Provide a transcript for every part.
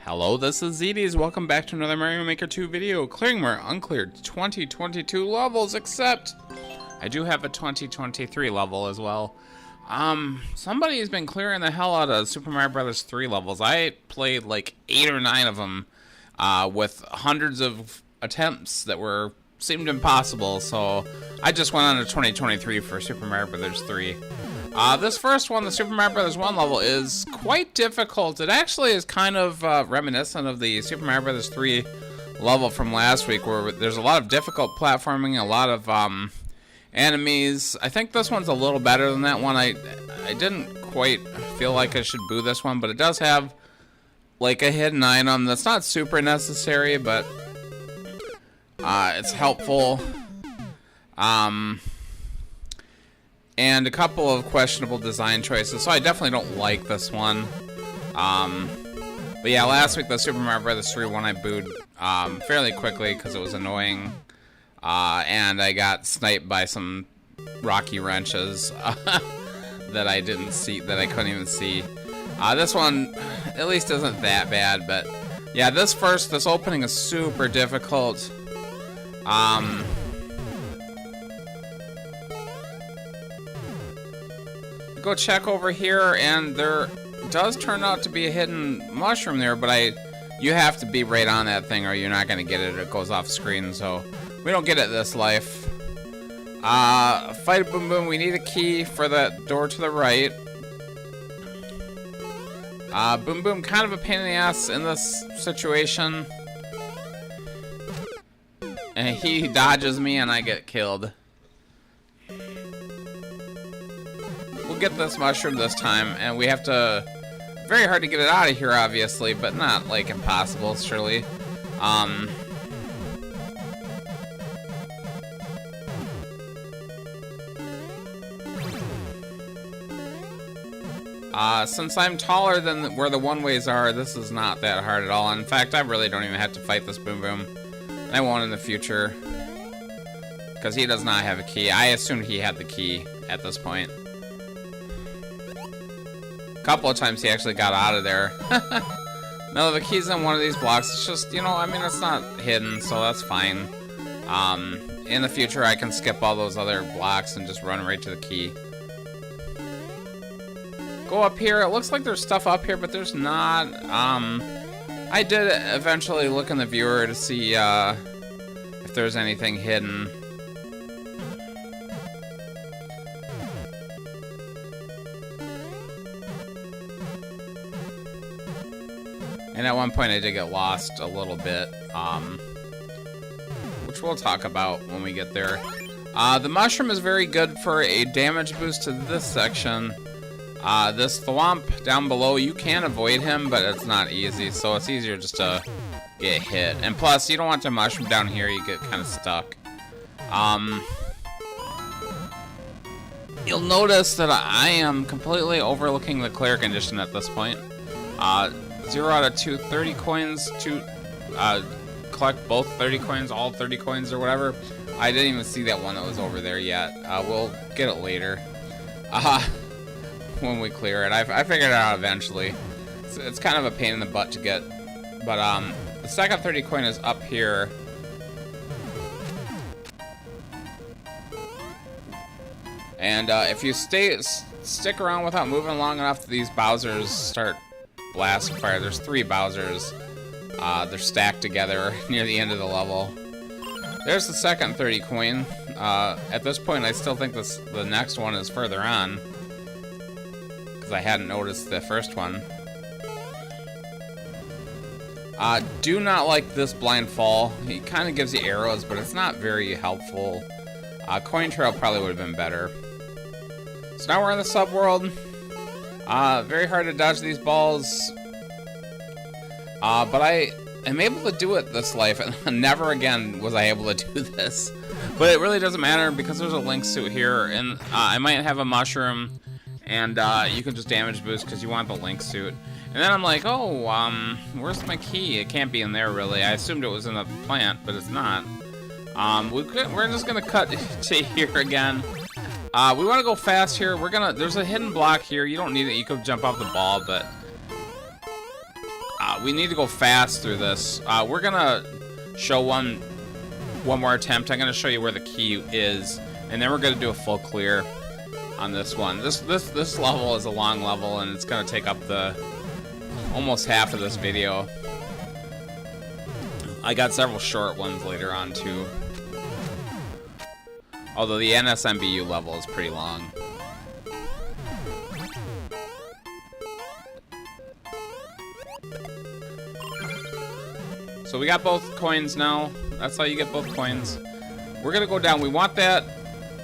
Hello, this is ZDs. Welcome back to another Mario Maker 2 video, clearing more uncleared 2022 levels, except I do have a 2023 level as well. Somebody's been clearing the hell out of Super Mario Bros. 3 levels. I played like 8 or 9 of them with hundreds of attempts that seemed impossible, so I just went on to 2023 for Super Mario Bros. 3. This first one, the Super Mario Bros. 1 level, is quite difficult. It actually is kind of reminiscent of the Super Mario Bros. 3 level from last week, where there's a lot of difficult platforming, a lot of enemies. I think this one's a little better than that one. I didn't quite feel like I should boo this one, but it does have like a hidden item that's not super necessary, but it's helpful. And a couple of questionable design choices, so I definitely don't like this one. But yeah, last week the Super Mario Bros. 3 one I booed fairly quickly because it was annoying, and I got sniped by some rocky wrenches that I didn't see, that I couldn't even see. This one at least isn't that bad, but yeah, this opening is super difficult. Go check over here, and there does turn out to be a hidden mushroom there, but you have to be right on that thing or you're not going to get it. It goes off screen, so we don't get it this life. Fight a Boom Boom. We need a key for that door to the right. Boom Boom, kind of a pain in the ass in this situation. And he dodges me and I get killed. We'll get this mushroom this time, and we have to... Very hard to get it out of here, obviously, but not, like, impossible, surely. Since I'm taller than where the one-ways are, this is not that hard at all. In fact, I really don't even have to fight this Boom Boom. I won't in the future, because he does not have a key. I assumed he had the key at this point. Couple of times he actually got out of there. No, the key's in one of these blocks. It's just, you know, I mean, it's not hidden, so that's fine. In the future, I can skip all those other blocks and just run right to the key. Go up here. It looks like there's stuff up here, but there's not. I did eventually look in the viewer to see if there's anything hidden. And at one point I did get lost a little bit, which we'll talk about when we get there. The mushroom is very good for a damage boost to this section. This thwomp down below, you can avoid him, but it's not easy, so it's easier just to get hit. And plus, you don't want the mushroom down here, you get kind of stuck. You'll notice that I am completely overlooking the clear condition at this point. 0 out of 2, 30 coins to collect both 30 coins, all 30 coins or whatever. I didn't even see that one that was over there yet. We'll get it later when we clear it. I figured it out eventually. It's kind of a pain in the butt to get, but the second 30 coin is up here. And if you stick around without moving long enough, these Bowsers start blasting fire. There's 3 Bowsers. They're stacked together near the end of the level. There's the second 30 coin. At this point, I still think the next one is further on, because I hadn't noticed the first one. Do not like this blind fall. He kind of gives you arrows, but it's not very helpful. Coin trail probably would have been better. So now we're in the subworld. Very hard to dodge these balls. But I am able to do it this life, and never again was I able to do this. But it really doesn't matter, because there's a Link suit here, and I might have a mushroom, and you can just damage boost because you want the Link suit. And then I'm like, oh, where's my key? It can't be in there, really. I assumed it was in the plant, but it's not. We're just gonna cut to here again. We want to go fast here. There's a hidden block here. You don't need it. You could jump off the ball, but we need to go fast through this. We're gonna show one more attempt. I'm gonna show you where the key is, and then we're gonna do a full clear on this one. This level is a long level, and it's gonna take up the almost half of this video. I got several short ones later on too. Although the NSMBU level is pretty long. So we got both coins now. That's how you get both coins. We're gonna go down. We want that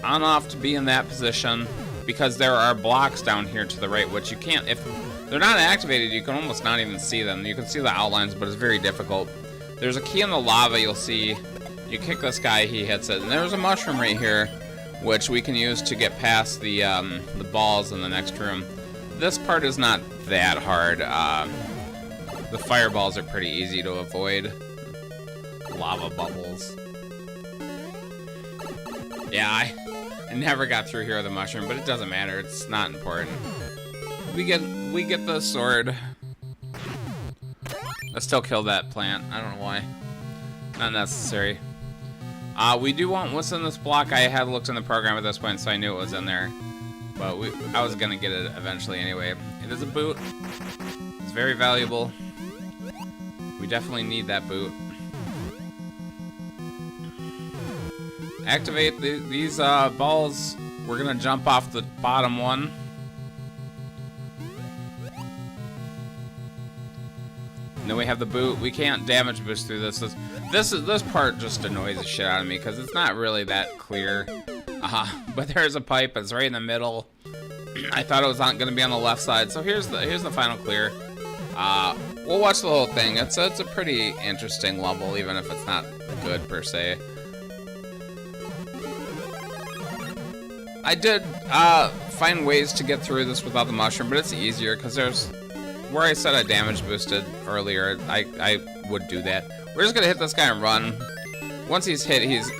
on-off to be in that position because there are blocks down here to the right, which you can't, if they're not activated, you can almost not even see them. You can see the outlines, but it's very difficult. There's a key in the lava, you'll see. You kick this guy, he hits it. And there's a mushroom right here, which we can use to get past the balls in the next room. This part is not that hard. The fireballs are pretty easy to avoid. Lava bubbles. Yeah, I never got through here with a mushroom, but it doesn't matter. It's not important. We get the sword. Let's still kill that plant. I don't know why. Not necessary. We do want what's in this block. I had looked in the program at this point, so I knew it was in there. But I was gonna get it eventually anyway. It is a boot. It's very valuable. We definitely need that boot. Activate these balls. We're gonna jump off the bottom one. And then we have the boot. We can't damage boost through this. This part just annoys the shit out of me because it's not really that clear. But there's a pipe. It's right in the middle. I thought it was not gonna be on the left side. So here's the final clear. We'll watch the whole thing. It's a pretty interesting level, even if it's not good per se. I did find ways to get through this without the mushroom, but it's easier because there's where I said I damage boosted earlier. I would do that. We're just gonna hit this guy and run. Once he's hit, he's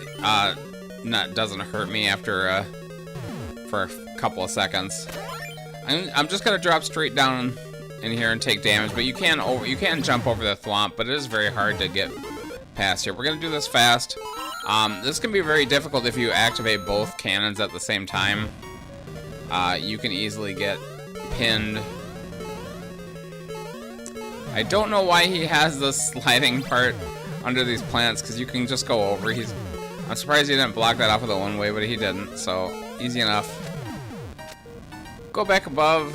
doesn't hurt me after for a couple of seconds. I'm just gonna drop straight down in here and take damage, but you can jump over the thwomp, but it is very hard to get past here. We're gonna do this fast. This can be very difficult if you activate both cannons at the same time. You can easily get pinned. I don't know why he has this sliding part under these plants, because you can just go over. I'm surprised he didn't block that off with a one-way, but he didn't, so easy enough. Go back above.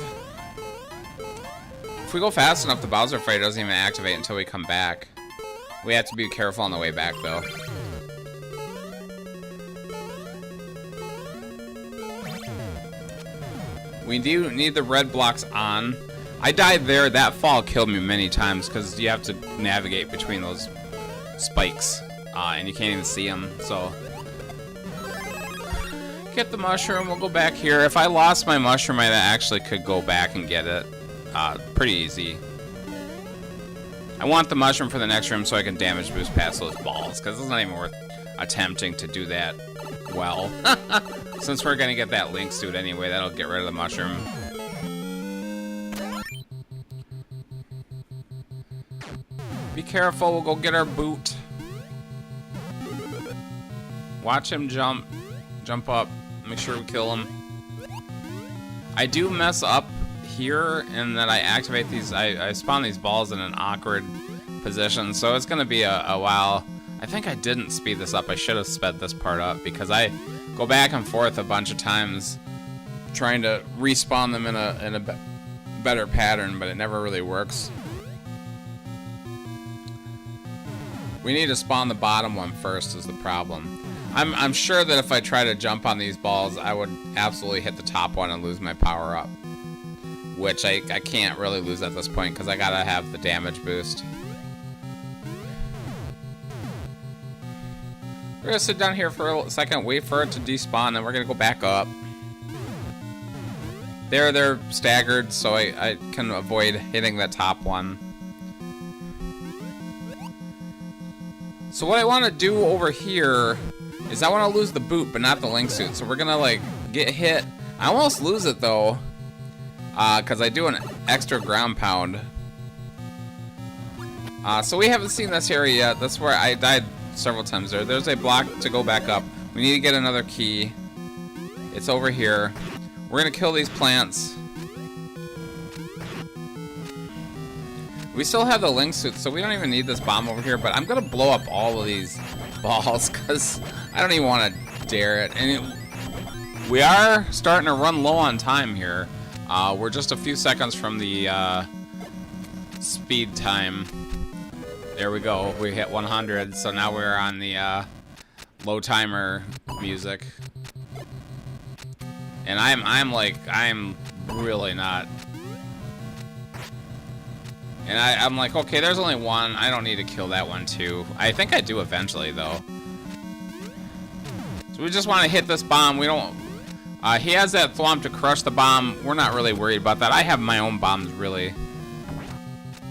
If we go fast enough, the Bowser fight doesn't even activate until we come back. We have to be careful on the way back, though. We do need the red blocks on. I died there. That fall killed me many times because you have to navigate between those spikes, and you can't even see them. So get the mushroom. We'll go back here. If I lost my mushroom, I actually could go back and get it. Pretty easy. I want the mushroom for the next room so I can damage boost past those balls, because it's not even worth attempting to do that well. Since we're gonna get that link suit anyway, that'll get rid of the mushroom. Be careful, we'll go get our boot. Watch him jump up, make sure we kill him. I do mess up here in that I activate these, I spawn these balls in an awkward position, so it's gonna be a while. I think I didn't speed this up. I should have sped this part up because I go back and forth a bunch of times trying to respawn them in a better pattern, but it never really works. We need to spawn the bottom one first is the problem. I'm sure that if I try to jump on these balls, I would absolutely hit the top one and lose my power up, which I can't really lose at this point because I gotta have the damage boost. We're gonna sit down here for a second, wait for it to despawn, then we're gonna go back up. They're staggered, so I can avoid hitting that top one. So what I want to do over here is I want to lose the boot, but not the link suit. So we're gonna like get hit. I almost lose it though, because I do an extra ground pound. So we haven't seen this area yet. That's where I died several times there. There's a block to go back up. We need to get another key. It's over here. We're gonna kill these plants. We still have the Link suit, so we don't even need this bomb over here, but I'm gonna blow up all of these balls because I don't even want to dare it. And we are starting to run low on time here. We're just a few seconds from the speed time. There we go. We hit 100, so now we're on the low timer music. And I'm really not. And I'm like, okay, there's only one. I don't need to kill that one too. I think I do eventually though. So we just want to hit this bomb. We don't. He has that thwomp to crush the bomb. We're not really worried about that. I have my own bombs really.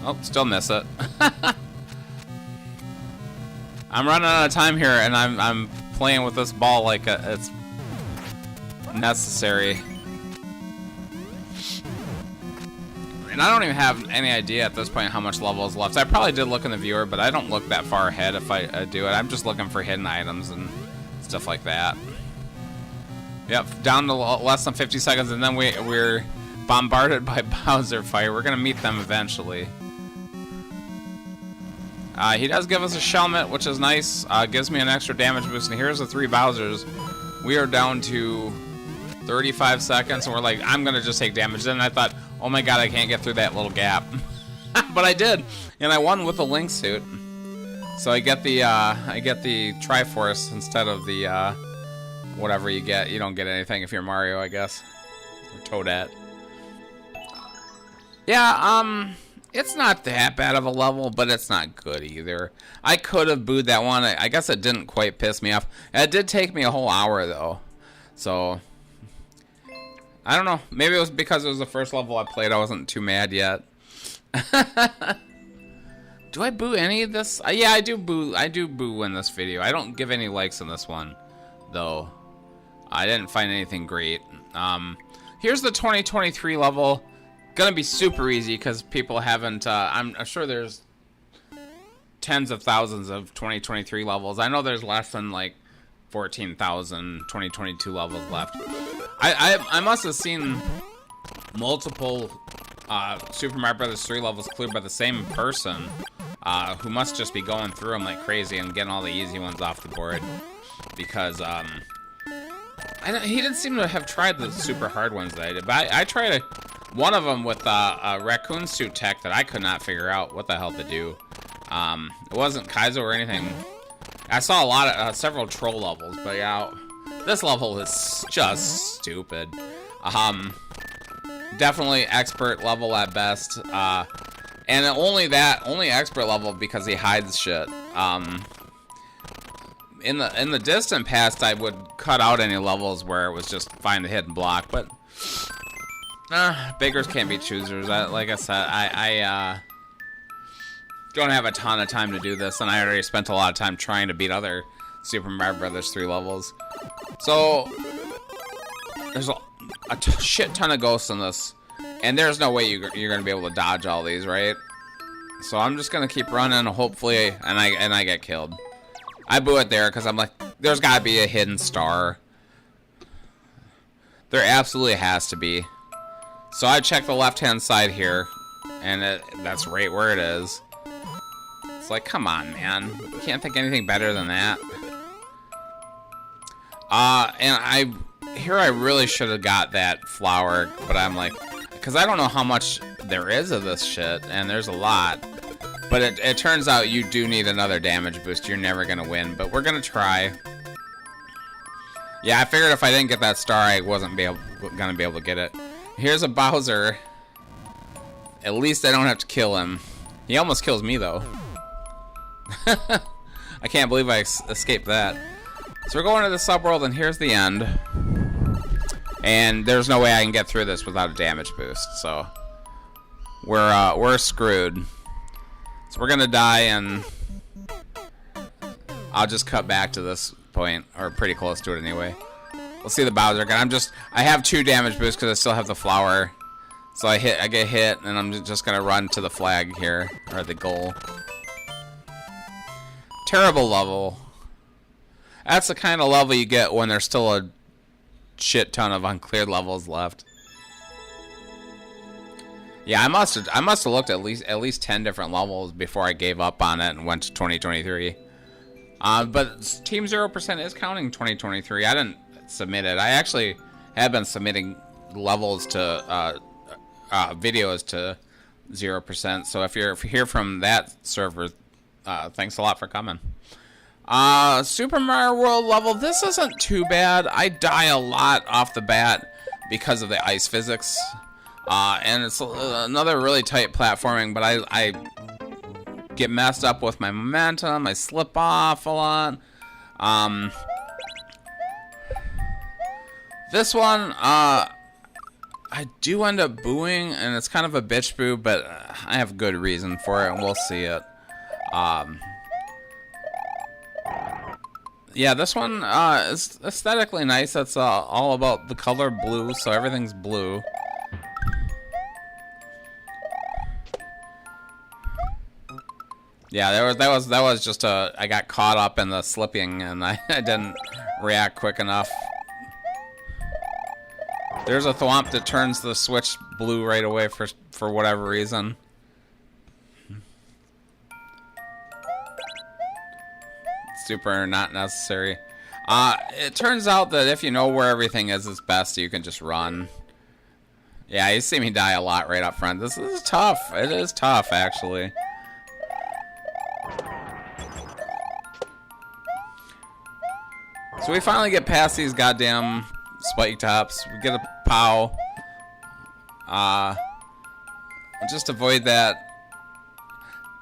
Oh, still miss it. I'm running out of time here, and I'm playing with this ball like it's necessary. And I don't even have any idea at this point how much level is left. I probably did look in the viewer, but I don't look that far ahead if I do it. I'm just looking for hidden items and stuff like that. Yep, down to less than 50 seconds, and then we're bombarded by Bowser fire. We're gonna meet them eventually. He does give us a Shelmet, which is nice. Gives me an extra damage boost, and here's the 3 Bowsers. We are down to 35 seconds, and we're like, I'm gonna just take damage. Then I thought, oh my god, I can't get through that little gap. But I did, and I won with the Link suit. So I get the Triforce instead of the whatever you get. You don't get anything if you're Mario, I guess, or Toadette. Yeah, it's not that bad of a level, but it's not good either. I could have booed that one. I guess it didn't quite piss me off. It did take me a whole hour though, so I don't know. Maybe it was because it was the first level I played. I wasn't too mad yet. Do I boo any of this? Yeah, I do boo. I do boo in this video. I don't give any likes in this one, though. I didn't find anything great. Here's the 2023 level. Gonna be super easy because people haven't. I'm sure there's tens of thousands of 2023 levels. I know there's less than like 14,000 2022 levels left. I must have seen multiple Super Mario Bros. 3 levels cleared by the same person, who must just be going through them like crazy and getting all the easy ones off the board, because he didn't seem to have tried the super hard ones that I did. But I tried one of them with a raccoon suit tech that I could not figure out what the hell to do. It wasn't Kaizo or anything. I saw a lot of several troll levels, but yeah, this level is just stupid. Definitely expert level at best, and only expert level because he hides shit. In the distant past, I would cut out any levels where it was just find the hidden block, but beggars can't be choosers. Like I said, I don't have a ton of time to do this, and I already spent a lot of time trying to beat other Super Mario Bros. 3 levels. So there's a shit ton of ghosts in this, and there's no way you're gonna be able to dodge all these, right? So I'm just gonna keep running, hopefully, and I get killed. I boo it there because I'm like, there's gotta be a hidden star. There absolutely has to be. So I check the left-hand side here, and that's right where it is. It's like, come on, man. You can't think anything better than that. And I really should have got that flower, but I'm like, because I don't know how much there is of this shit, and there's a lot. But it turns out you do need another damage boost. You're never going to win, but we're going to try. Yeah, I figured if I didn't get that star, I wasn't going to be able to get it. Here's a Bowser. At least I don't have to kill him. He almost kills me, though. I can't believe I escaped that. So we're going to the subworld, and here's the end. And there's no way I can get through this without a damage boost, so we're screwed. So we're gonna die, and I'll just cut back to this point, or pretty close to it anyway. We'll see the Bowser again. I have 2 damage boosts because I still have the flower. So I get hit, and I'm just gonna run to the flag here, or the goal. Terrible level. That's the kind of level you get when there's still a shit ton of uncleared levels left. Yeah, I must have looked at least 10 different levels before I gave up on it and went to 2023. But Team 0% is counting 2023. I didn't submit it. I actually have been submitting levels to videos to 0%. So if you're here from that server, thanks a lot for coming. Super Mario World level. This isn't too bad. I die a lot off the bat because of the ice physics. And it's another really tight platforming, but I get messed up with my momentum. I slip off a lot. This one, I do end up booing, and it's kind of a bitch boo, but I have good reason for it, and we'll see it. Yeah, this one is aesthetically nice. It's all about the color blue, so everything's blue. Yeah, that was just I got caught up in the slipping, and I didn't react quick enough. There's a thwomp that turns the switch blue right away for whatever reason. Super not necessary. It turns out that if you know where everything is, it's best you can just run. Yeah, you see me die a lot right up front. This is tough. It is tough, actually. So we finally get past these goddamn spike tops. We get a POW. Just avoid that.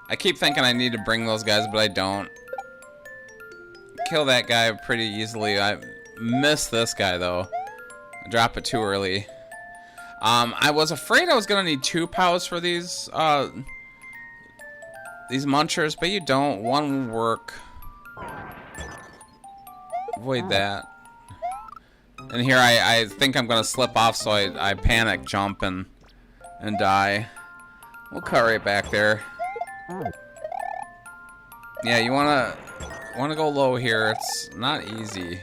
I keep thinking I need to bring those guys, but I don't. Kill that guy pretty easily. I missed this guy, though. I dropped it too early. I was afraid I was going to need 2 POWs for these munchers, but you don't. One will work. Avoid that. And here I think I'm gonna slip off, so I panic jump and die. We'll cut right back there. Yeah, you wanna go low here. It's not easy.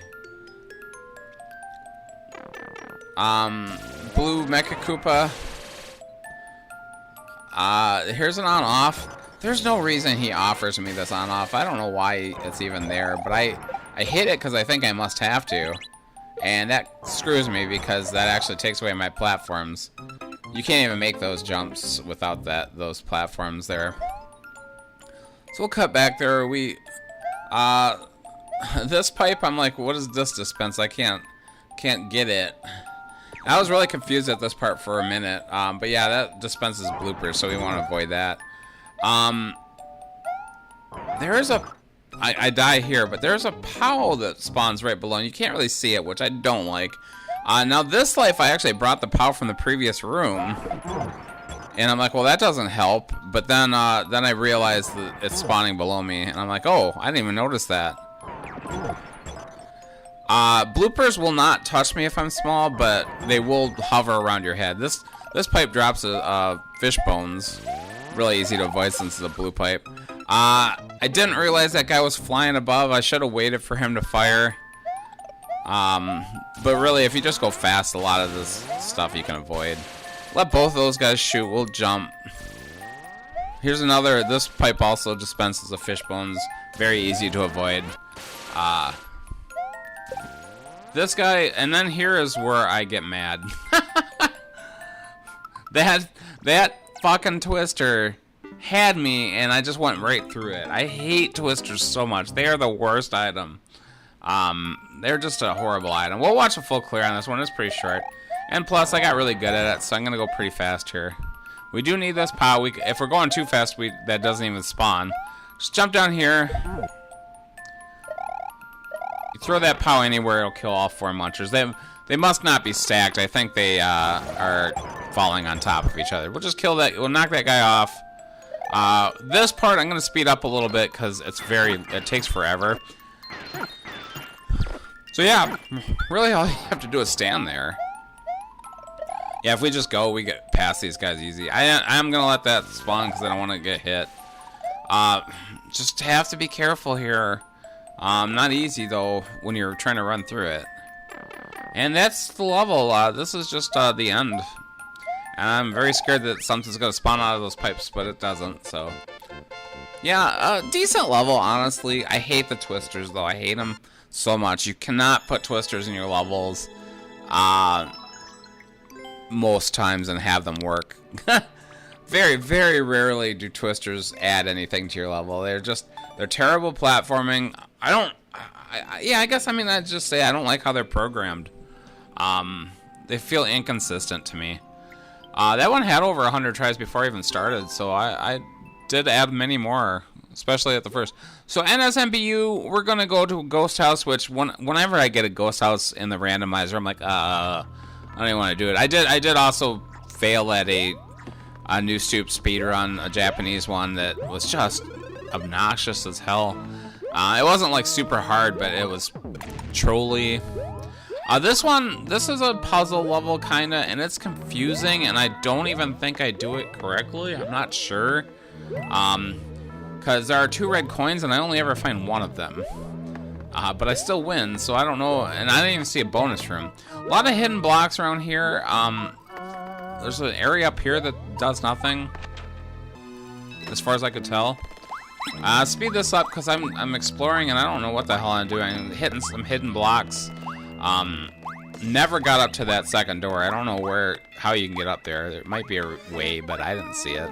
Blue Mecha Koopa. Here's an on-off. There's no reason he offers me this on-off. I don't know why it's even there, but I hit it because I think I must have to. And that screws me because that actually takes away my platforms. You can't even make those jumps without those platforms there. So we'll cut back there. This pipe, I'm like, what does this dispense? I can't get it. I was really confused at this part for a minute. But yeah, that dispenses bloopers, so we want to avoid that. There is I die here, but there's a POW that spawns right below, and you can't really see it, which I don't like. Now this life, I actually brought the POW from the previous room, and I'm like, well, that doesn't help. But then I realized that it's spawning below me, and I'm like, oh, I didn't even notice that. Bloopers will not touch me if I'm small, but they will hover around your head. This pipe drops fish bones. Really easy to avoid since it's a blue pipe. I didn't realize that guy was flying above. I should have waited for him to fire. But really, if you just go fast, a lot of this stuff you can avoid. Let both of those guys shoot. We'll jump. Here's another. This pipe also dispenses the fish bones. Very easy to avoid. This guy, and then here is where I get mad. That fucking twister had me, and I just went right through it. I hate twisters so much. They are the worst item. They're just a horrible item. We'll watch a full clear on this one. It's pretty short. And plus, I got really good at it, so I'm going to go pretty fast here. We do need this POW. If we're going too fast, that doesn't even spawn. Just jump down here. You throw that POW anywhere, it'll kill all 4 munchers. They must not be stacked. I think they are falling on top of each other. We'll just kill that. We'll knock that guy off. This part I'm going to speed up a little bit because it takes forever. So yeah, really all you have to do is stand there. Yeah, if we just go, we get past these guys easy. I'm going to let that spawn because I don't want to get hit. Just have to be careful here. Not easy though when you're trying to run through it. And that's the level. This is just the end. And I'm very scared that something's gonna spawn out of those pipes, but it doesn't, so. Yeah, decent level, honestly. I hate the twisters, though. I hate them so much. You cannot put twisters in your levels most times and have them work. Very, very rarely do twisters add anything to your level. They're terrible platforming. I guess, I mean, I'd just say I don't like how they're programmed. They feel inconsistent to me. That one had over 100 tries before I even started, so I did add many more, especially at the first. So NSMBU, we're gonna go to a ghost house, which whenever I get a ghost house in the randomizer, I'm like, I don't even want to do it. I did also fail at a new stoop speedrun, a Japanese one that was just obnoxious as hell. It wasn't like super hard, but it was trolly. This is a puzzle level kinda, and it's confusing, and I don't even think I do it correctly. I'm not sure. Cause there are 2 red coins, and I only ever find one of them. But I still win, so I don't know, and I didn't even see a bonus room. A lot of hidden blocks around here. There's an area up here that does nothing, as far as I could tell. Speed this up, cause I'm exploring, and I don't know what the hell I'm doing. I'm hitting some hidden blocks. Never got up to that second door. I don't know how you can get up there. There might be a way, but I didn't see it.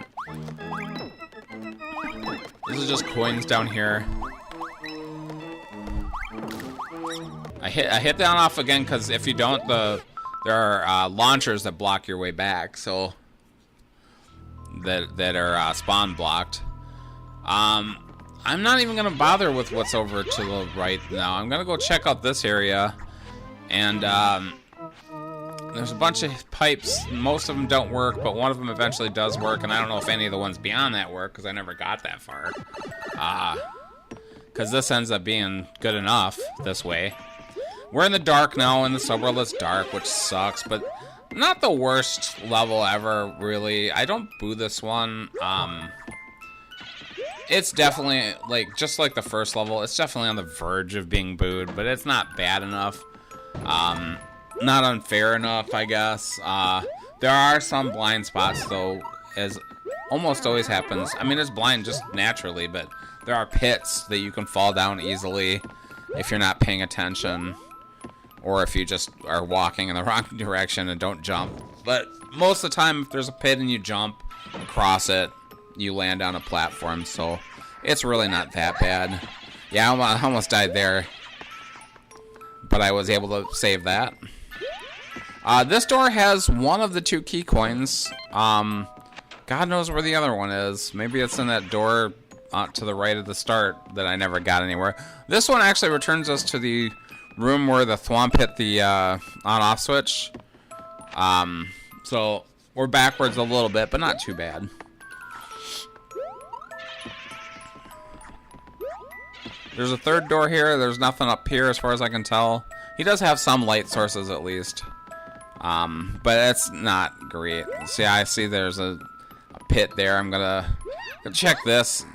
This is just coins down here. I hit that off again because if you don't, there are launchers that block your way back, so that are spawn blocked. I'm not even gonna bother with what's over to the right now. I'm gonna go check out this area. And there's a bunch of pipes. Most of them don't work, but one of them eventually does work. And I don't know if any of the ones beyond that work, because I never got that far. Because this ends up being good enough this way. We're in the dark now, and the subworld is dark, which sucks. But not the worst level ever, really. I don't boo this one. It's definitely, just like the first level, it's definitely on the verge of being booed, but it's not bad enough. Not unfair enough, I guess. There are some blind spots, though, as almost always happens. I mean, it's blind just naturally, but there are pits that you can fall down easily if you're not paying attention, or if you just are walking in the wrong direction and don't jump. But most of the time, if there's a pit and you jump across it, you land on a platform, so it's really not that bad. Yeah, I almost died there, but I was able to save that. This door has one of the 2 key coins. God knows where the other one is. Maybe it's in that door to the right of the start that I never got anywhere. This one actually returns us to the room where the thwomp hit the on-off switch. So we're backwards a little bit, but not too bad. There's a 3rd door here. There's nothing up here as far as I can tell. He does have some light sources at least. But it's not great. See, I see there's a pit there. I'm gonna check this.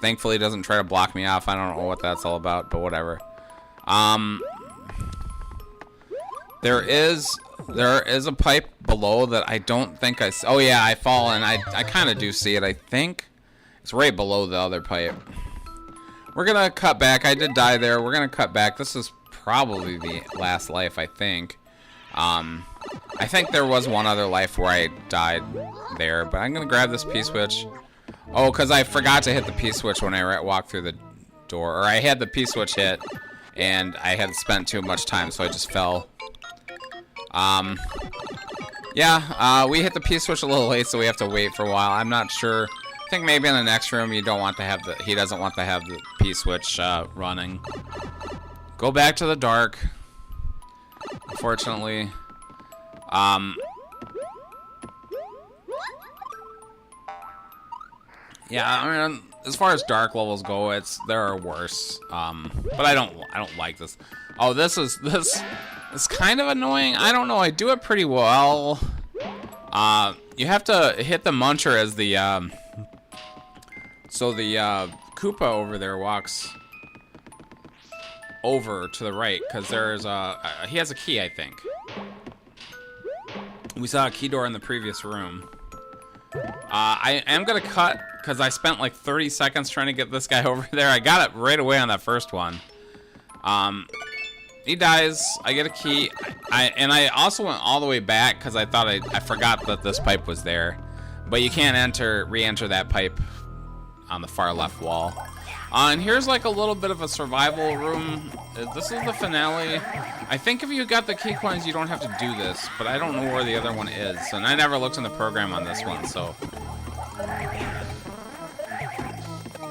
Thankfully, it doesn't try to block me off. I don't know what that's all about, but whatever. There is a pipe below that I don't think I see. Oh yeah, I fall and I kind of do see it. I think it's right below the other pipe. We're gonna cut back. I did die there. We're gonna cut back. This is probably the last life, I think. I think there was one other life where I died there, but I'm gonna grab this P-switch. Oh, because I forgot to hit the P-switch when I walked through the door. Or I had the P-switch hit, and I had spent too much time, so I just fell. Yeah, we hit the P-switch a little late, so we have to wait for a while. I'm not sure. I think maybe in the next room you don't want to have he doesn't want to have the P-switch running. Go back to the dark. Unfortunately. Yeah, I mean, as far as dark levels go, there are worse. But I don't like this. Oh, this is kind of annoying. I don't know. I do it pretty well. You have to hit the muncher as the So the Koopa over there walks over to the right because there's he has a key, I think. We saw a key door in the previous room. I am gonna cut because I spent like 30 seconds trying to get this guy over there. I got it right away on that first one. He dies. I get a key. I also went all the way back because I thought I forgot that this pipe was there. But you can't re-enter that pipe on the far left wall. And here's like a little bit of a survival room. This is the finale. I think if you got the key coins, you don't have to do this, but I don't know where the other one is. And I never looked in the program on this one, so.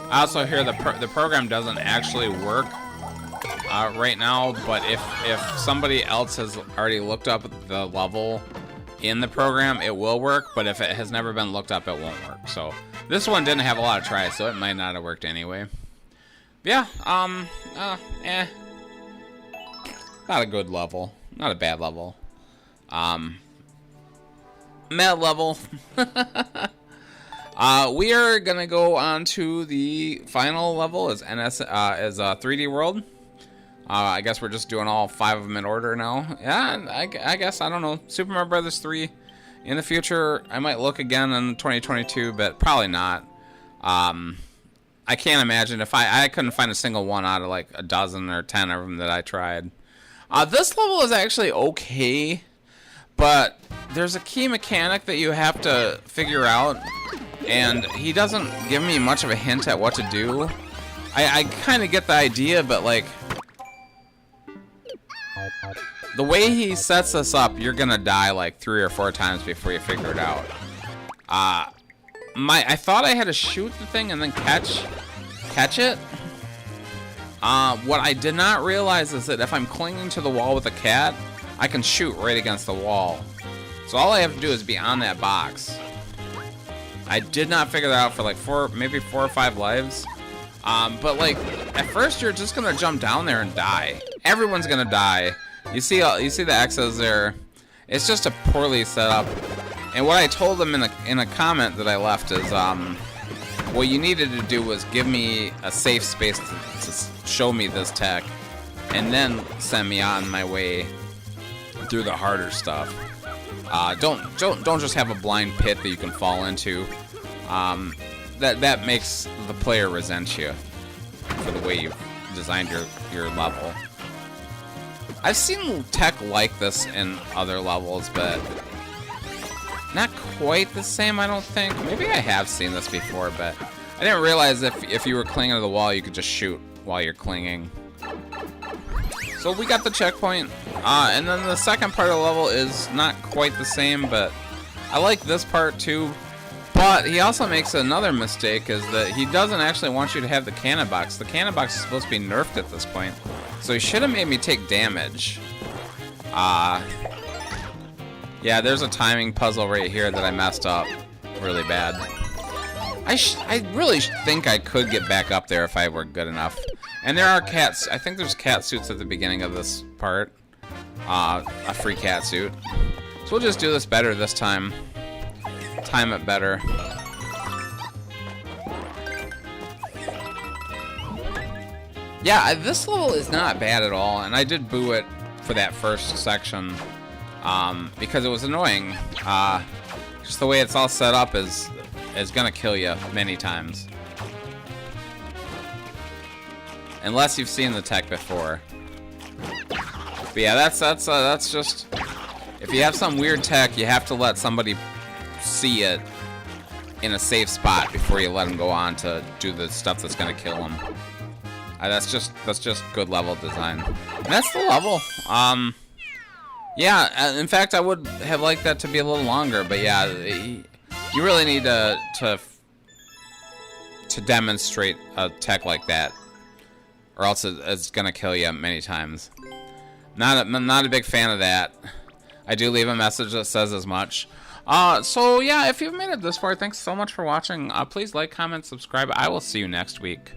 I also hear the program doesn't actually work right now, but if somebody else has already looked up the level in the program, it will work, but if it has never been looked up, it won't work. So this one didn't have a lot of tries, so it might not have worked anyway. Yeah, not a good level, not a bad level. Mad level. We are gonna go on to the final level as 3D World. I guess we're just doing all 5 of them in order now. Yeah, I guess, I don't know. Super Mario Brothers 3 in the future, I might look again in 2022, but probably not. I can't imagine if I couldn't find a single one out of like a dozen or 10 of them that I tried. This level is actually okay, but there's a key mechanic that you have to figure out, and he doesn't give me much of a hint at what to do. I kind of get the idea, but like, the way he sets this up, you're gonna die like 3 or 4 times before you figure it out. I thought I had to shoot the thing and then catch it. What I did not realize is that if I'm clinging to the wall with a cat, I can shoot right against the wall. So all I have to do is be on that box. I did not figure that out for like maybe 4 or 5 lives. But like, at first you're just gonna jump down there and die. Everyone's gonna die. You see the X's there. It's just a poorly set up. And what I told them in a comment that I left is, what you needed to do was give me a safe space to show me this tech, and then send me on my way through the harder stuff. Don't just have a blind pit that you can fall into. That makes the player resent you for the way you've designed your level. I've seen tech like this in other levels, but not quite the same, I don't think. Maybe I have seen this before, but I didn't realize if you were clinging to the wall, you could just shoot while you're clinging. So we got the checkpoint, and then the second part of the level is not quite the same, but I like this part too. But he also makes another mistake, is that he doesn't actually want you to have the cannon box. The cannon box is supposed to be nerfed at this point, so he should have made me take damage. Yeah, there's a timing puzzle right here that I messed up really bad. I really think I could get back up there if I were good enough. And there are cats. I think there's cat suits at the beginning of this part. A free cat suit. So we'll just do this better this time. Time it better. Yeah, this level is not bad at all, and I did boo it for that first section because it was annoying. Just the way it's all set up is gonna kill you many times, unless you've seen the tech before. But yeah, that's just, if you have some weird tech, you have to let somebody see it in a safe spot before you let them go on to do the stuff that's gonna kill them. That's just good level design. And that's the level. Yeah, in fact, I would have liked that to be a little longer, but yeah, you really need to demonstrate a tech like that, or else it's gonna kill you many times. Not a big fan of that. I do leave a message that says as much. So yeah, if you've made it this far, thanks so much for watching. Please like, comment, subscribe. I will see you next week.